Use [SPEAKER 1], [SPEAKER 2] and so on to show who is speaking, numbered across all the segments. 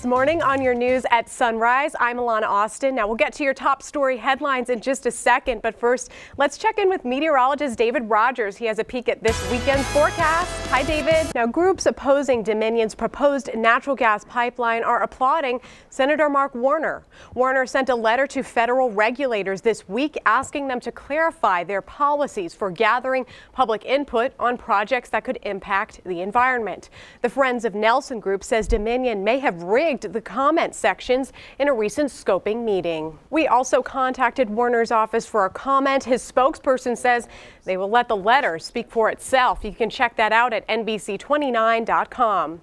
[SPEAKER 1] this morning on your news at Sunrise. I'm Alana Austin. Now we'll get to your top story headlines in just a second, but first let's check in with meteorologist David Rogers. He has a peek at this weekend's forecast. Hi, David. Now, groups opposing Dominion's proposed natural gas pipeline are applauding Senator Mark Warner. Warner sent a letter to federal regulators this week asking them to clarify their policies for gathering public input on projects that could impact the environment. The Friends of Nelson group says Dominion may have rigged the comment sections in a recent scoping meeting. We also contacted Warner's office for a comment. His spokesperson says they will let the letter speak for itself. You can check that out at NBC29.com.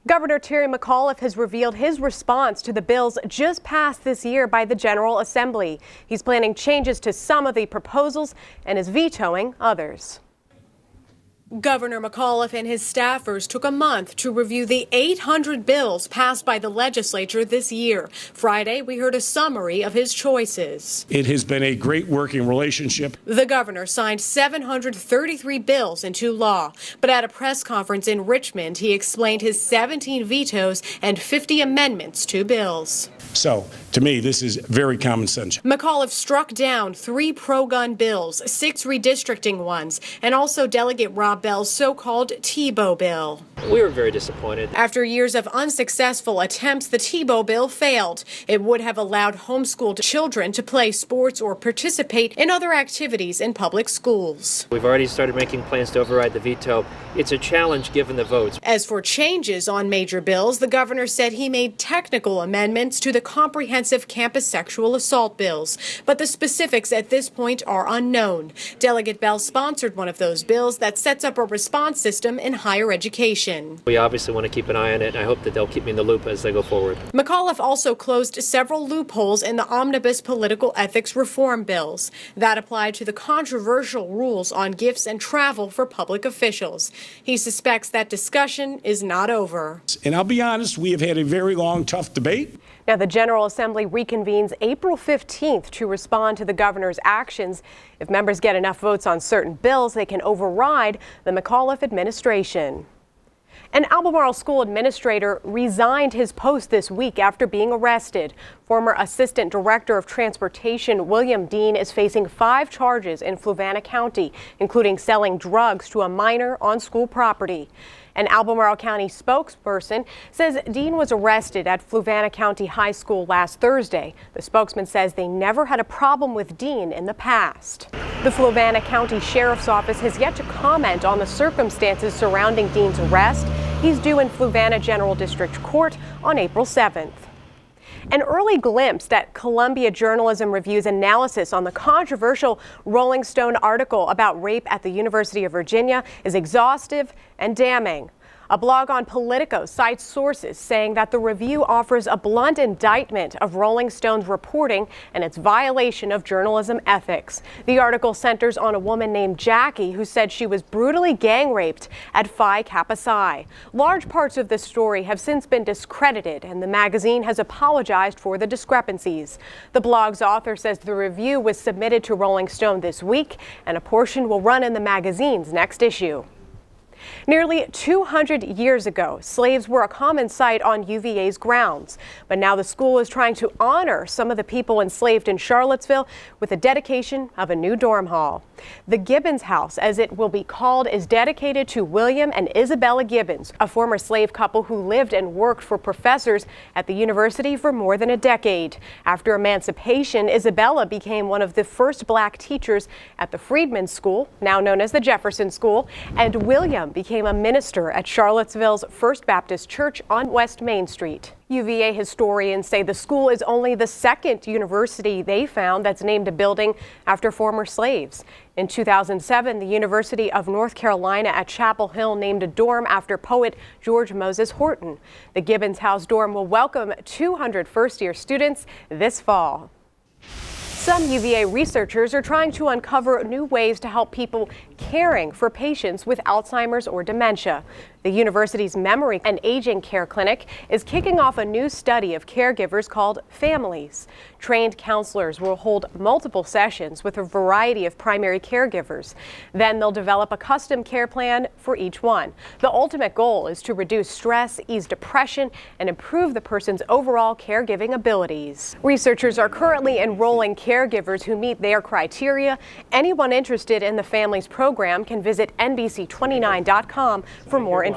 [SPEAKER 1] Governor Terry McAuliffe has revealed his response to the bills just passed this year by the General Assembly. He's planning changes to some of the proposals and is vetoing others. Governor McAuliffe and his staffers took a month to review the 800 bills passed by the legislature this year. Friday, we heard a summary of his choices.
[SPEAKER 2] It has been a great working relationship.
[SPEAKER 1] The governor signed 733 bills into law, but at a press conference in Richmond, he explained his 17 vetoes and 50 amendments to bills.
[SPEAKER 2] So, to me, this is very common sense.
[SPEAKER 1] McAuliffe struck down 3 pro-gun bills, 6 redistricting ones, and also Delegate Rob Bell's so-called Tebow bill.
[SPEAKER 3] We were very disappointed.
[SPEAKER 1] After years of unsuccessful attempts, the Tebow bill failed. It would have allowed homeschooled children to play sports or participate in other activities in public schools.
[SPEAKER 3] We've already started making plans to override the veto. It's a challenge given the votes.
[SPEAKER 1] As for changes on major bills, the governor said he made technical amendments to the comprehensive campus sexual assault bills, but the specifics at this point are unknown. Delegate Bell sponsored one of those bills that sets up a response system in higher education.
[SPEAKER 3] We obviously want to keep an eye on it, and I hope that they'll keep me in the loop as they go forward.
[SPEAKER 1] McAuliffe also closed several loopholes in the omnibus political ethics reform bills. That applied to the controversial rules on gifts and travel for public officials. He suspects that discussion is not over.
[SPEAKER 2] And I'll be honest, we have had a very long, tough debate.
[SPEAKER 1] Now, the General Assembly reconvenes April 15th to respond to the governor's actions. If members get enough votes on certain bills, they can override the McAuliffe administration. An Albemarle school administrator resigned his post this week after being arrested. Former Assistant Director of Transportation William Dean is facing 5 charges in Fluvanna County, including selling drugs to a minor on school property. An Albemarle County spokesperson says Dean was arrested at Fluvanna County High School last Thursday. The spokesman says they never had a problem with Dean in the past. The Fluvanna County Sheriff's Office has yet to comment on the circumstances surrounding Dean's arrest. He's due in Fluvanna General District Court on April 7th. An early glimpse at Columbia Journalism Review's analysis on the controversial Rolling Stone article about rape at the University of Virginia is exhaustive and damning. A blog on Politico cites sources saying that the review offers a blunt indictment of Rolling Stone's reporting and its violation of journalism ethics. The article centers on a woman named Jackie who said she was brutally gang raped at Phi Kappa Psi. Large parts of this story have since been discredited, and the magazine has apologized for the discrepancies. The blog's author says the review was submitted to Rolling Stone this week, and a portion will run in the magazine's next issue. Nearly 200 years ago, slaves were a common sight on UVA's grounds. But now the school is trying to honor some of the people enslaved in Charlottesville with the dedication of a new dorm hall. The Gibbons House, as it will be called, is dedicated to William and Isabella Gibbons, a former slave couple who lived and worked for professors at the university for more than a decade. After emancipation, Isabella became one of the first black teachers at the Freedman School, now known as the Jefferson School, and William became a minister at Charlottesville's First Baptist Church on West Main Street. UVA historians say the school is only the second university they found that's named a building after former slaves. In 2007, the University of North Carolina at Chapel Hill named a dorm after poet George Moses Horton. The Gibbons House dorm will welcome 200 first-year students this fall. Some UVA researchers are trying to uncover new ways to help people caring for patients with Alzheimer's or dementia. The university's Memory and Aging Care Clinic is kicking off a new study of caregivers called Families. Trained counselors will hold multiple sessions with a variety of primary caregivers. Then they'll develop a custom care plan for each one. The ultimate goal is to reduce stress, ease depression, and improve the person's overall caregiving abilities. Researchers are currently enrolling caregivers who meet their criteria. Anyone interested in the Families program can visit NBC29.com for more information.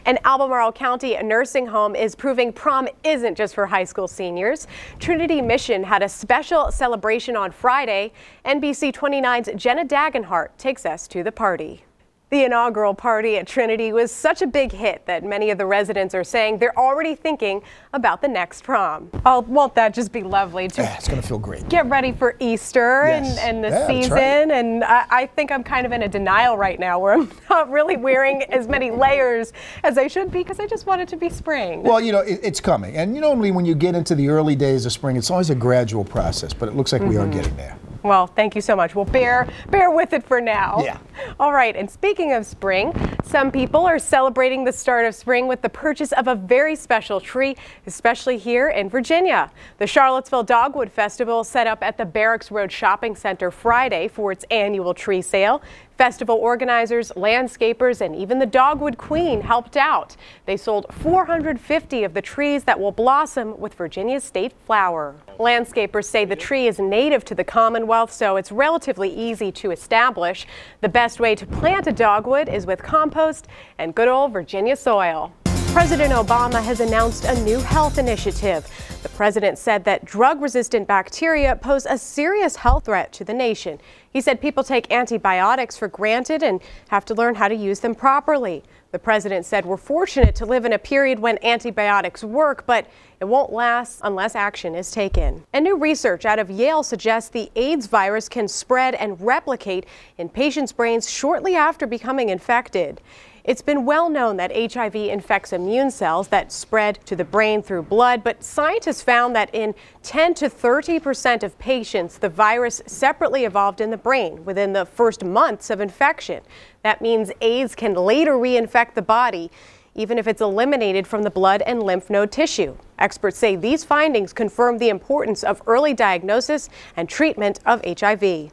[SPEAKER 1] An Albemarle County nursing home is proving prom isn't just for high school seniors. Trinity Mission had a special celebration on Friday. NBC 29's Jenna Dagenhart takes us to the party. The inaugural party at Trinity was such a big hit that many of the residents are saying they're already thinking about the next prom. Oh, won't that just be lovely to
[SPEAKER 4] it's going to feel great.
[SPEAKER 1] Get ready for Easter and the season. Right. And I think I'm kind of in a denial right now where I'm not really wearing as many layers as I should be because I just want it to be spring.
[SPEAKER 4] Well, you know, it's coming. And normally when you get into the early days of spring, it's always a gradual process, but it looks like we are getting there.
[SPEAKER 1] Well, thank you so much. We'll bear with it for now.
[SPEAKER 4] Yeah.
[SPEAKER 1] All right. And speaking of spring, some people are celebrating the start of spring with the purchase of a very special tree, especially here in Virginia. The Charlottesville Dogwood Festival set up at the Barracks Road Shopping Center Friday for its annual tree sale. Festival organizers, landscapers, and even the Dogwood Queen helped out. They sold 450 of the trees that will blossom with Virginia's state flower. Landscapers say the tree is native to the Commonwealth, so it's relatively easy to establish. The best way to plant a dogwood is with compost and good old Virginia soil. President Obama has announced a new health initiative. The president said that drug-resistant bacteria pose a serious health threat to the nation. He said people take antibiotics for granted and have to learn how to use them properly. The president said we're fortunate to live in a period when antibiotics work, but it won't last unless action is taken. And new research out of Yale suggests the AIDS virus can spread and replicate in patients' brains shortly after becoming infected. It's been well known that HIV infects immune cells that spread to the brain through blood, but scientists found that in 10 to 30% of patients, the virus separately evolved in the brain within the first months of infection. That means AIDS can later reinfect the body, even if it's eliminated from the blood and lymph node tissue. Experts say these findings confirm the importance of early diagnosis and treatment of HIV.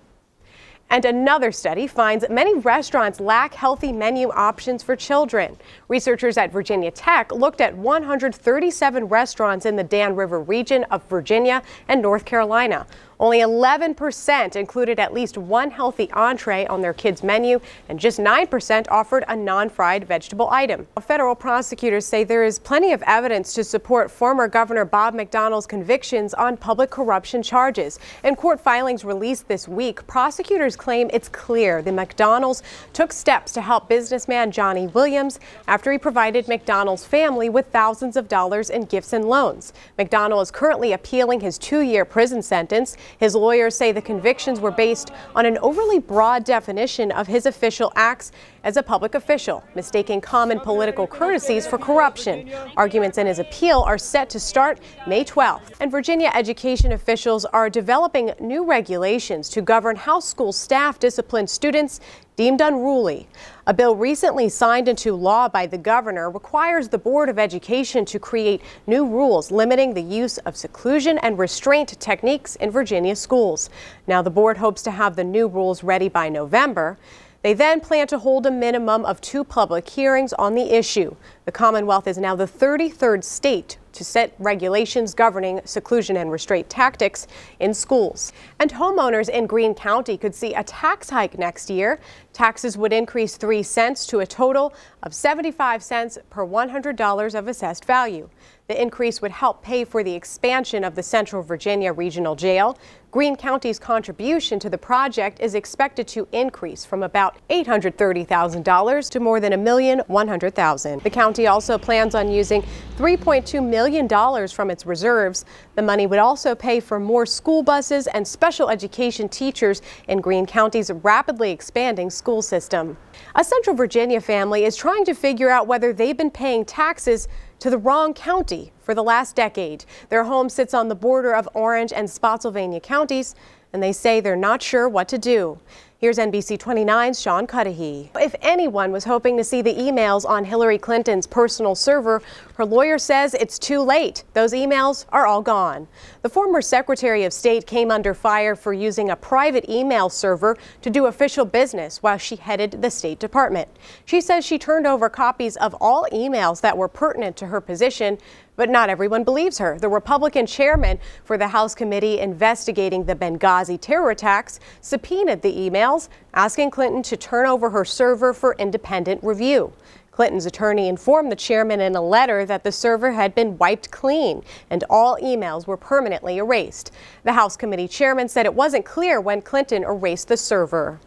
[SPEAKER 1] And another study finds many restaurants lack healthy menu options for children. Researchers at Virginia Tech looked at 137 restaurants in the Dan River region of Virginia and North Carolina. Only 11% included at least one healthy entree on their kids' menu, and just 9% offered a non-fried vegetable item. Federal prosecutors say there is plenty of evidence to support former Governor Bob McDonnell's convictions on public corruption charges. In court filings released this week, prosecutors claim it's clear the McDonnells took steps to help businessman Johnny Williams after he provided McDonnell's family with thousands of dollars in gifts and loans. McDonnell is currently appealing his 2-year prison sentence. His lawyers say the convictions were based on an overly broad definition of his official acts as a public official, mistaking common political courtesies for corruption. Arguments in his appeal are set to start May 12th. And Virginia education officials are developing new regulations to govern how school staff discipline students deemed unruly. A bill recently signed into law by the governor requires the Board of Education to create new rules limiting the use of seclusion and restraint techniques in Virginia schools. Now, the board hopes to have the new rules ready by November. They then plan to hold a minimum of 2 public hearings on the issue. The Commonwealth is now the 33rd state to set regulations governing seclusion and restraint tactics in schools. And homeowners in Greene County could see a tax hike next year. Taxes would increase 3 cents to a total of 75 cents per $100 of assessed value. The increase would help pay for the expansion of the Central Virginia Regional Jail. Greene County's contribution to the project is expected to increase from about $830,000 to more than $1,100,000. The county also plans on using $3.2 million from its reserves. The money would also pay for more school buses and special education teachers in Greene County's rapidly expanding school system. A Central Virginia family is trying to figure out whether they've been paying taxes to the wrong county for the last decade. Their home sits on the border of Orange and Spotsylvania counties, and they say they're not sure what to do. Here's NBC 29's Sean Cudahy. If anyone was hoping to see the emails on Hillary Clinton's personal server, her lawyer says it's too late. Those emails are all gone. The former Secretary of State came under fire for using a private email server to do official business while she headed the State Department. She says she turned over copies of all emails that were pertinent to her position, but not everyone believes her. The Republican chairman for the House committee investigating the Benghazi terror attacks subpoenaed the emails, asking Clinton to turn over her server for independent review. Clinton's attorney informed the chairman in a letter that the server had been wiped clean and all emails were permanently erased. The House committee chairman said it wasn't clear when Clinton erased the server.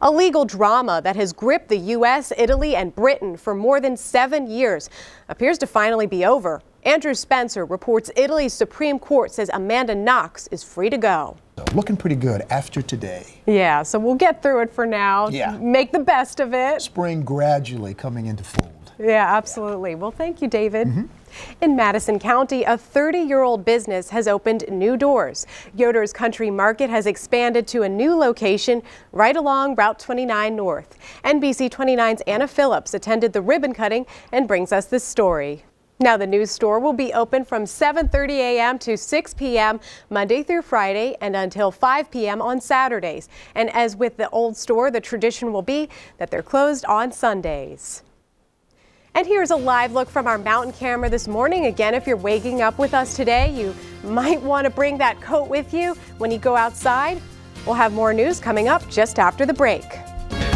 [SPEAKER 1] A legal drama that has gripped the U.S., Italy, and Britain for more than 7 years appears to finally be over. Andrew Spencer reports Italy's Supreme Court says Amanda Knox is free to go.
[SPEAKER 4] Looking pretty good after today.
[SPEAKER 1] Yeah, so we'll get through it for now.
[SPEAKER 4] Yeah.
[SPEAKER 1] Make the best of it.
[SPEAKER 4] Spring gradually coming into fold.
[SPEAKER 1] Yeah, absolutely. Well, thank you, David. In Madison County, a 30-year-old business has opened new doors. Yoder's Country Market has expanded to a new location right along Route 29 North. NBC 29's Anna Phillips attended the ribbon cutting and brings us this story. Now, the new store will be open from 7:30 a.m. to 6 p.m. Monday through Friday and until 5 p.m. on Saturdays. And as with the old store, the tradition will be that they're closed on Sundays. And here's a live look from our mountain camera this morning. Again, if you're waking up with us today, you might want to bring that coat with you when you go outside. We'll have more news coming up just after the break.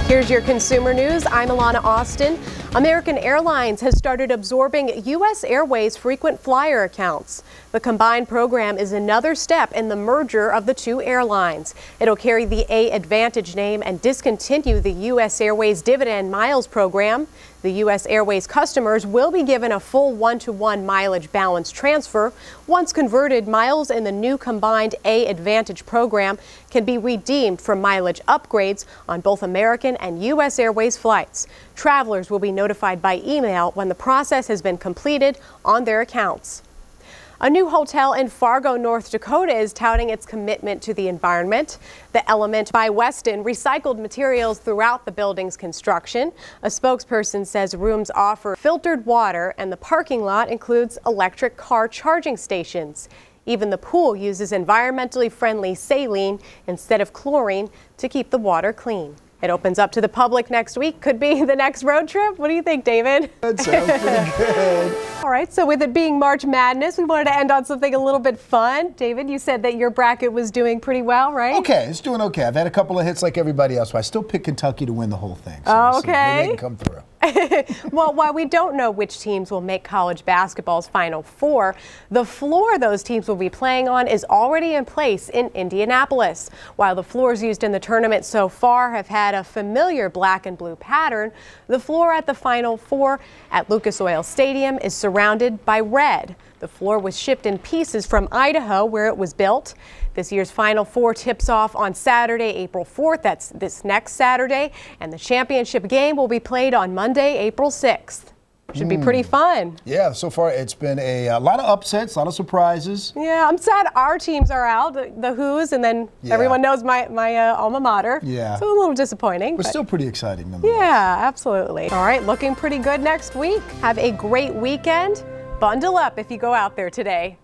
[SPEAKER 1] Here's your consumer news. I'm Alana Austin. American Airlines has started absorbing U.S. Airways frequent flyer accounts. The combined program is another step in the merger of the two airlines. It'll carry the A Advantage name and discontinue the U.S. Airways Dividend Miles program. The U.S. Airways customers will be given a full one-to-one mileage balance transfer. Once converted, miles in the new combined A Advantage program can be redeemed for mileage upgrades on both American and U.S. Airways flights. Travelers will be notified by email when the process has been completed on their accounts. A new hotel in Fargo, North Dakota is touting its commitment to the environment. The Element by Westin recycled materials throughout the building's construction. A spokesperson says rooms offer filtered water and the parking lot includes electric car charging stations. Even the pool uses environmentally friendly saline instead of chlorine to keep the water clean. It opens up to the public next week. Could be the next road trip. What do you think, David?
[SPEAKER 4] That sounds pretty good.
[SPEAKER 1] All right, so with it being March Madness, we wanted to end on something a little bit fun. David, you said that your bracket was doing pretty well, right?
[SPEAKER 4] Okay, it's doing okay. I've had a couple of hits like everybody else, but I still pick Kentucky to win the whole thing. So we'll see. Maybe they can come through.
[SPEAKER 1] Well, while we don't know which teams will make college basketball's Final Four, the floor those teams will be playing on is already in place in Indianapolis. While the floors used in the tournament so far have had a familiar black and blue pattern, the floor at the Final Four at Lucas Oil Stadium is surrounded by red. The floor was shipped in pieces from Idaho, where it was built. This year's Final Four tips off on Saturday, April 4th. That's this next Saturday. And the championship game will be played on Monday, April 6th. Should be pretty fun.
[SPEAKER 4] Yeah, so far it's been a lot of upsets, a lot of surprises.
[SPEAKER 1] Yeah, I'm sad our teams are out, the Who's, and then everyone knows my alma mater.
[SPEAKER 4] Yeah.
[SPEAKER 1] So a little disappointing.
[SPEAKER 4] But still pretty exciting nonetheless.
[SPEAKER 1] Yeah, absolutely. All right, looking pretty good next week. Have a great weekend. Bundle up if you go out there today.